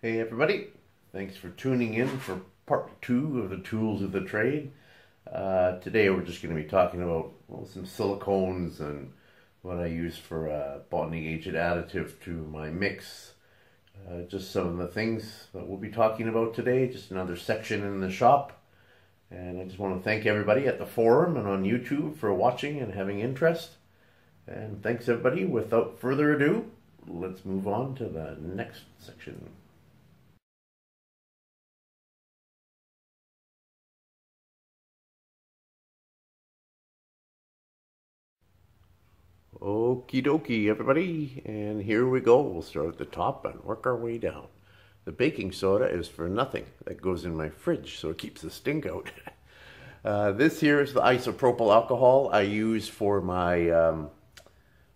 Hey everybody, thanks for tuning in for part 2 of the tools of the trade. Today we're just going to be talking about some silicones and what I use for bonding agent additive to my mix. Just some of the things that we'll be talking about today, just another section in the shop. And I just want to thank everybody at the forum and on YouTube for watching and having interest. And thanks everybody. Without further ado, let's move on to the next section. Okie dokie, everybody, and here we go. We'll start at the top and work our way down. The baking soda is for nothing. That goes in my fridge, so it keeps the stink out. This here is the isopropyl alcohol I use for my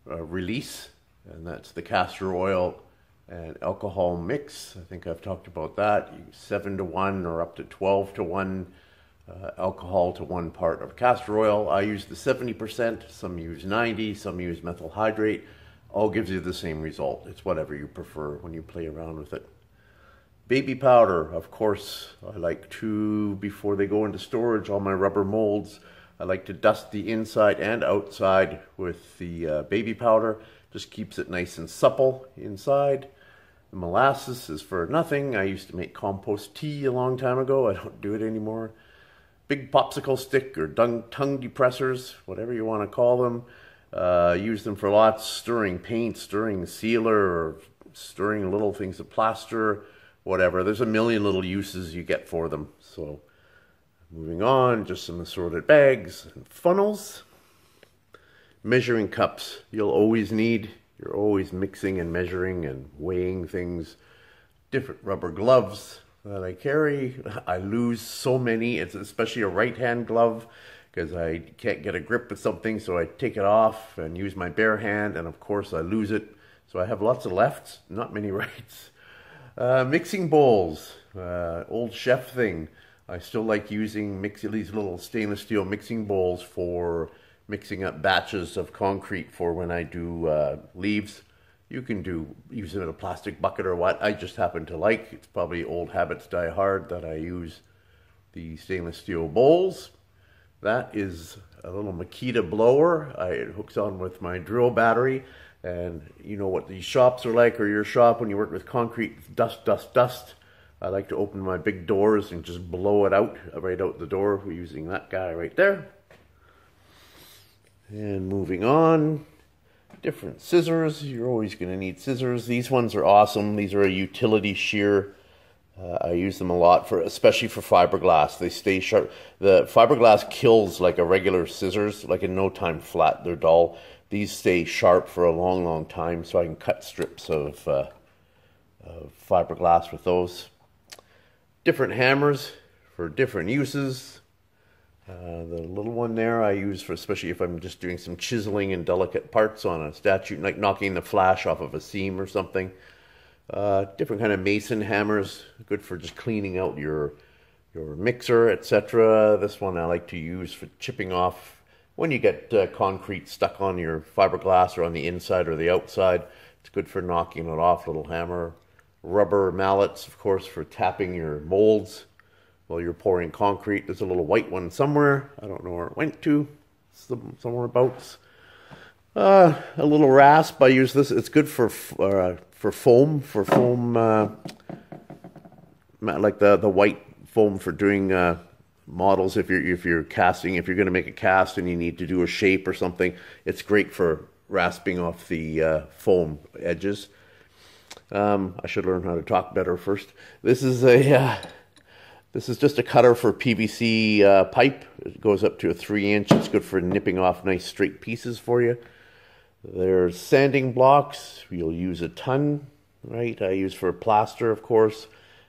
release, and that's the castor oil and alcohol mix. I think I've talked about that. 7 to 1 or up to 12 to 1. Alcohol to 1 part of castor oil. I use the 70%, some use 90, some use methyl hydrate. All gives you the same result. It's whatever you prefer when you play around with it. Baby powder, of course, I like to, before they go into storage, all my rubber molds, I like to dust the inside and outside with the baby powder. Just keeps it nice and supple inside. The molasses is for nothing. I used to make compost tea a long time ago. I don't do it anymore. Big popsicle stick or tongue depressors, whatever you want to call them. Use them for lots, stirring paint, stirring sealer, or stirring little things of plaster, whatever. There's a million little uses you get for them. So moving on, just some assorted bags and funnels. Measuring cups, you'll always need. You're always mixing and measuring and weighing things. Different rubber gloves that I carry. I lose so many. It's especially a right-hand glove because I can't get a grip with something, so I take it off and use my bare hand, and of course I lose it. So I have lots of lefts, not many rights. Mixing bowls, old chef thing. I still like using these little stainless steel mixing bowls for mixing up batches of concrete for when I do leaves. You can use it in a plastic bucket or what. I just happen to like. It's probably old habits die hard that I use the stainless steel bowls. That is a little Makita blower. It hooks on with my drill battery. And you know what these shops are like, or your shop when you work with concrete, dust, dust, dust. I like to open my big doors and just blow it out, right out the door. We're using that guy right there. And moving on. Different scissors. You're always going to need scissors. These ones are awesome. These are a utility shear. I use them a lot especially for fiberglass. They stay sharp. The fiberglass kills like a regular scissors, like in no time flat. They're dull. These stay sharp for a long, long time, so I can cut strips of fiberglass with those. Different hammers for different uses. The little one there I use for, especially if I'm just doing some chiseling and delicate parts on a statue, like knocking the flash off of a seam or something. Different kind of mason hammers, good for just cleaning out your mixer, etc. This one I like to use for chipping off when you get concrete stuck on your fiberglass or on the inside or the outside. It's good for knocking it off, little hammer. Rubber mallets, of course, for tapping your molds while you're pouring concrete. There's a little white one somewhere. I don't know where it went to. Somewhere abouts. A little rasp. I use this. It's good for foam. Like the white foam for doing models. If you're casting, if you're going to make a cast and you need to do a shape or something, it's great for rasping off the foam edges. I should learn how to talk better first. This is just a cutter for PVC pipe. It goes up to a 3-inch. It's good for nipping off nice straight pieces for you. There's sanding blocks. You'll use a ton, right? I use for plaster, of course,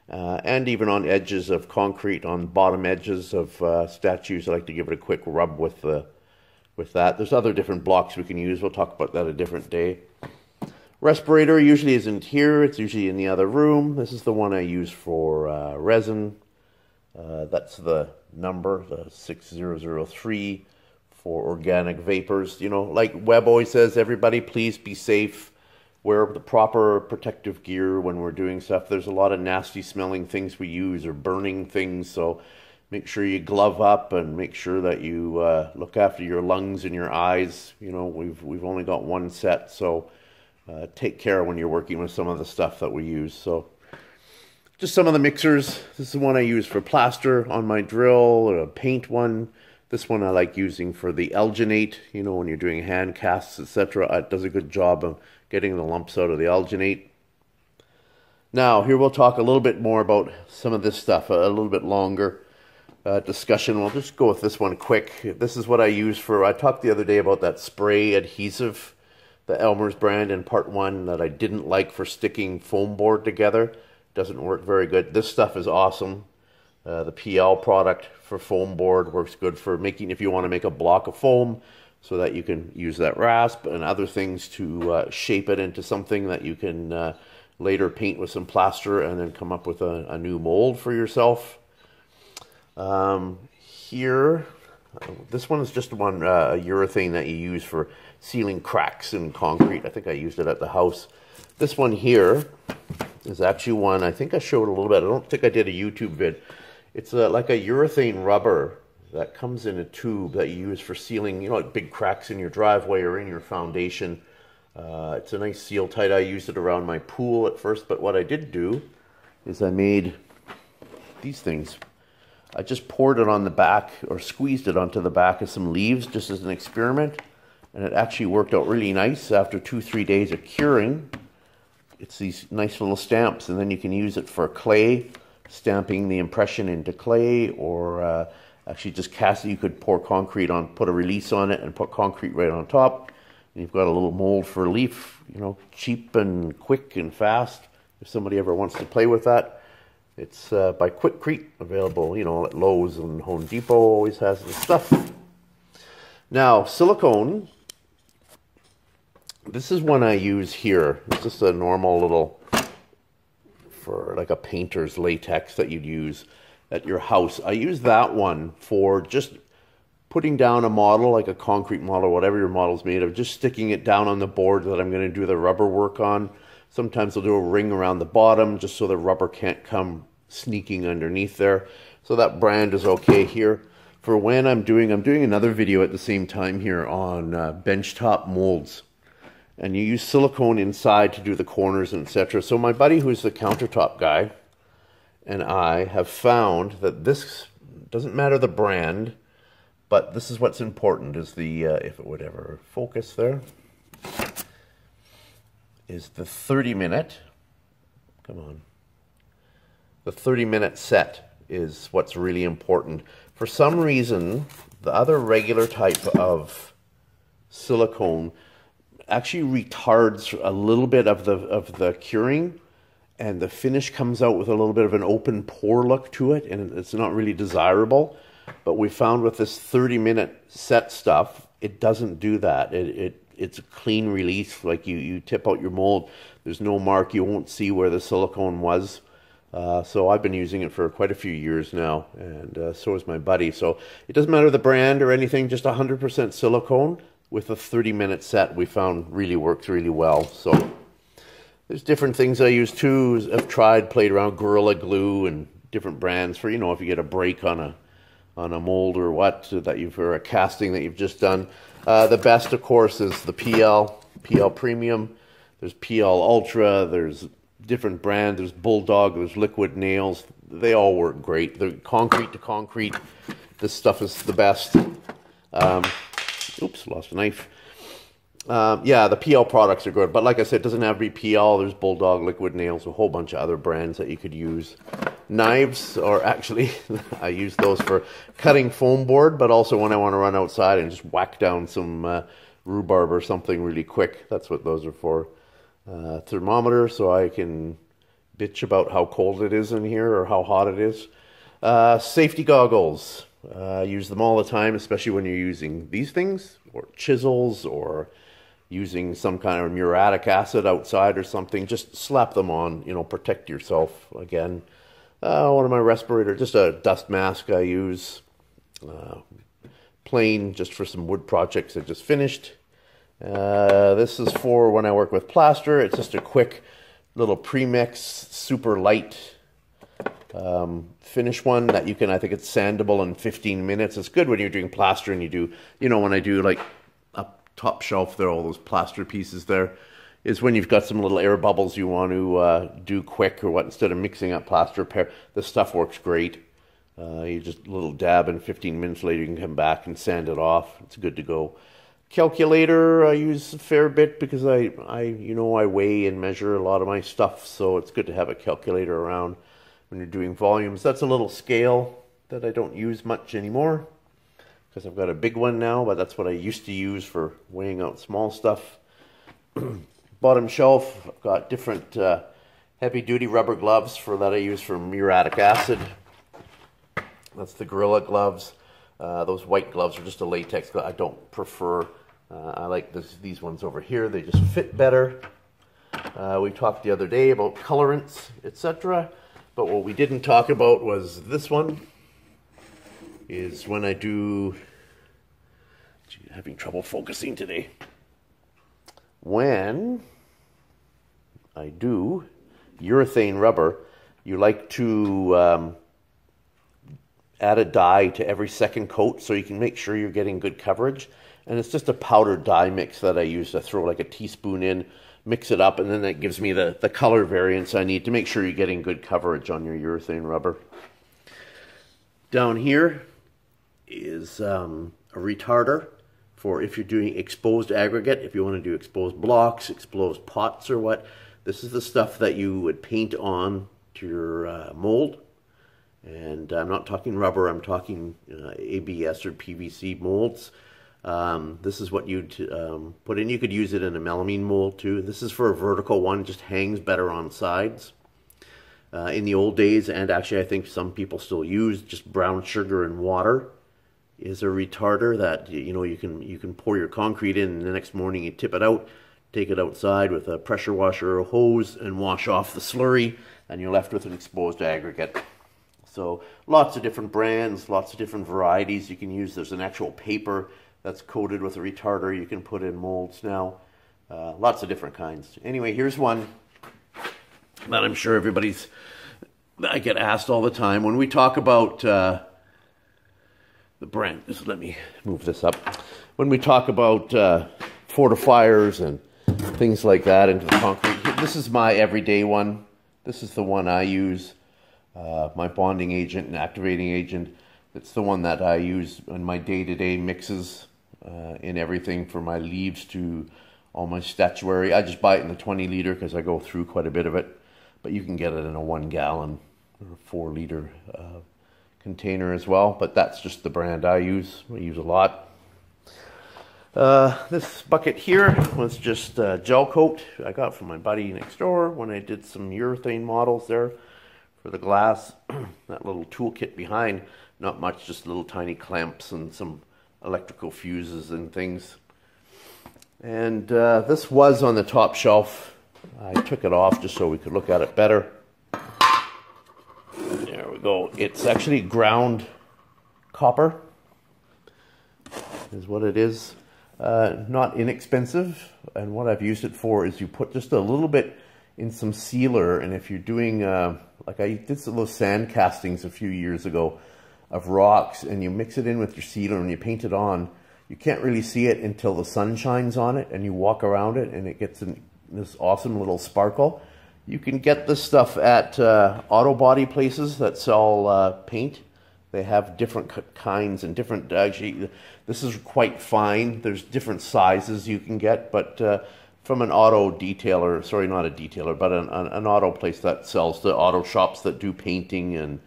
and even on edges of concrete, on bottom edges of statues. I like to give it a quick rub with that. There's other different blocks we can use. We'll talk about that a different day. Respirator usually isn't here. It's usually in the other room. This is the one I use for resin. That's the number, the 6003 for organic vapors. You know, like Webb always says, everybody please be safe. wear the proper protective gear when we're doing stuff. There's a lot of nasty smelling things we use, or burning things, so make sure you glove up and make sure that you look after your lungs and your eyes. You know, we've only got one set, so take care when you're working with some of the stuff that we use. So just some of the mixers. This is the one I use for plaster on my drill, or a paint one. This one I like using for the alginate, you know, when you're doing hand casts, etc. It does a good job of getting the lumps out of the alginate. Now, here we'll talk a little bit more about some of this stuff, a little bit longer discussion. We'll just go with this one quick. This is what I use for, I talked the other day about that spray adhesive, the Elmer's brand in part 1, that I didn't like for sticking foam board together. Doesn't work very good. This stuff is awesome. The PL product for foam board works good for making, if you want to make a block of foam, so that you can use that rasp and other things to shape it into something that you can later paint with some plaster and then come up with a new mold for yourself. Here, this one is just one urethane that you use for sealing cracks in concrete. I think I used it at the house. This one here is actually one, I think I showed a little bit. I don't think I did a YouTube vid. It's like a urethane rubber that comes in a tube that you use for sealing, you know, like big cracks in your driveway or in your foundation. It's a nice seal tight. I used it around my pool at first, but what I did do is I made these things. I just poured it on the back, or squeezed it onto the back of some leaves just as an experiment, and it actually worked out really nice. After 2-3 days of curing, it's these nice little stamps, and then you can use it for clay, stamping the impression into clay, or actually just cast it. You could pour concrete on, put a release on it, and put concrete right on top, and you've got a little mold for a leaf. You know, cheap and quick and fast. If somebody ever wants to play with that, it's by Quickcrete, available, you know, at Lowe's and Home Depot. Always has this stuff. Now, silicone. This is one I use here. It's just a normal little, for like a painter's latex that you'd use at your house. I use that one for just putting down a model, like a concrete model, whatever your model's made of, just sticking it down on the board that I'm going to do the rubber work on. Sometimes I'll do a ring around the bottom just so the rubber can't come sneaking underneath there. So that brand is okay here. For when I'm doing another video at the same time here on benchtop molds. And you use silicone inside to do the corners and etc. So my buddy, who's the countertop guy, and I have found that this doesn't matter the brand, but this is what's important, is the, if it would ever focus there, is the 30-minute, come on, the 30-minute set is what's really important. For some reason, the other regular type of silicone actually retards a little bit of the curing, and the finish comes out with a little bit of an open pore look to it, and it's not really desirable. But we found with this 30-minute set stuff, it doesn't do that. It's a clean release. Like you tip out your mold, there's no mark. You won't see where the silicone was. So I've been using it for quite a few years now, and so is my buddy. So it doesn't matter the brand or anything, just 100% silicone with a 30-minute set we found really works really well. So there's different things I use too. I've played around Gorilla Glue and different brands for, you know, if you get a break on a mold or what, for a casting that you've just done. The best, of course, is the PL Premium. There's PL Ultra. There's different brands. There's Bulldog. There's Liquid Nails. They all work great. They're concrete to concrete. This stuff is the best. Oops, lost a knife. Yeah, the PL products are good. But like I said, it doesn't have to be PL. There's Bulldog, Liquid Nails, a whole bunch of other brands that you could use. Knives are actually, I use those for cutting foam board, but also when I want to run outside and just whack down some rhubarb or something really quick. That's what those are for. Thermometer, so I can bitch about how cold it is in here or how hot it is. Safety goggles. Use them all the time, especially when you're using these things, or chisels, or using some kind of muriatic acid outside or something. Just slap them on, you know, protect yourself. Again, one of my respirators, just a dust mask I use. Plain, just for some wood projects I just finished. This is for when I work with plaster. It's just a quick little premix, super light finish one that you can, I think it's sandable in 15 minutes. It's good when you're doing plaster and you do, you know, when I do like up top shelf there, all those plaster pieces there, is when you've got some little air bubbles you want to do quick or what, instead of mixing up plaster repair. This stuff works great. You just a little dab and 15 minutes later you can come back and sand it off. It's good to go. Calculator I use a fair bit because I weigh and measure a lot of my stuff, so it's good to have a calculator around when you're doing volumes. That's a little scale that I don't use much anymore because I've got a big one now, but that's what I used to use for weighing out small stuff. Bottom shelf, I've got different heavy-duty rubber gloves that I use for muriatic acid. That's the Gorilla gloves. Those white gloves are just a latex glove. I don't prefer. I like these ones over here. They just fit better. We talked the other day about colorants, etc. But what we didn't talk about was this one. Is when I do... having trouble focusing today. When I do urethane rubber, you like to add a dye to every second coat so you can make sure you're getting good coverage. And it's just a powdered dye mix that I use to throw like a teaspoon in, mix it up, and then that gives me the color variance I need to make sure you're getting good coverage on your urethane rubber. Down here is a retarder for if you're doing exposed aggregate, if you want to do exposed blocks, exposed pots or what. This is the stuff that you would paint on to your mold. And I'm not talking rubber, I'm talking ABS or PVC molds. This is what you'd put in. You could use it in a melamine mold too. This is for a vertical one, just hangs better on sides. In the old days, and actually I think some people still use, just brown sugar and water is a retarder that you can pour your concrete in, and the next morning you tip it out, take it outside with a pressure washer or a hose and wash off the slurry, and you're left with an exposed aggregate. So lots of different brands, lots of different varieties you can use. There's an actual paper that's coated with a retarder you can put in molds now. Lots of different kinds. Anyway, here's one that I'm sure I get asked all the time. When we talk about the brand, let me move this up. When we talk about fortifiers and things like that into the concrete, this is my everyday one. This is the one I use. My bonding agent and activating agent. It's the one that I use in my day-to-day mixes in everything from my leaves to all my statuary. I just buy it in the 20 liter because I go through quite a bit of it. But you can get it in a 1 gallon or 4 liter container as well. But that's just the brand I use. I use a lot. This bucket here was just gel coat I got from my buddy next door when I did some urethane models there for the glass. That little toolkit behind, not much, just little tiny clamps and some electrical fuses and things. And this was on the top shelf. I took it off just so we could look at it better. There we go. It's actually ground copper is what it is. Not inexpensive, and what I've used it for is you put just a little bit in some sealer, and if you're doing like I did some of those sand castings a few years ago of rocks, and you mix it in with your sealer and you paint it on, you can't really see it until the sun shines on it and you walk around it and it gets this awesome little sparkle. You can get this stuff at auto body places that sell paint. They have different kinds and different, actually this is quite fine. There's different sizes you can get, but from an auto detailer, sorry, not a detailer, but an auto place that sells, the auto shops that do painting and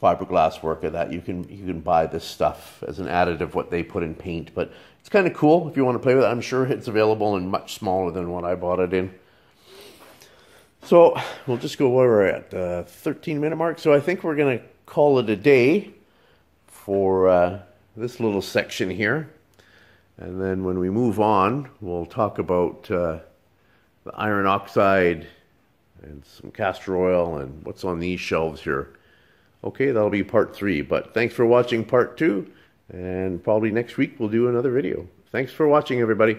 fiberglass work of that, you can buy this stuff as an additive, what they put in paint. But it's kind of cool if you want to play with it. I'm sure it's available in much smaller than what I bought it in. So we'll just go where we're at, 13-minute mark. So I think we're going to call it a day for this little section here. And then when we move on, we'll talk about the iron oxide and some castor oil and what's on these shelves here. Okay, that'll be part 3, but thanks for watching part 2, and probably next week we'll do another video. Thanks for watching, everybody.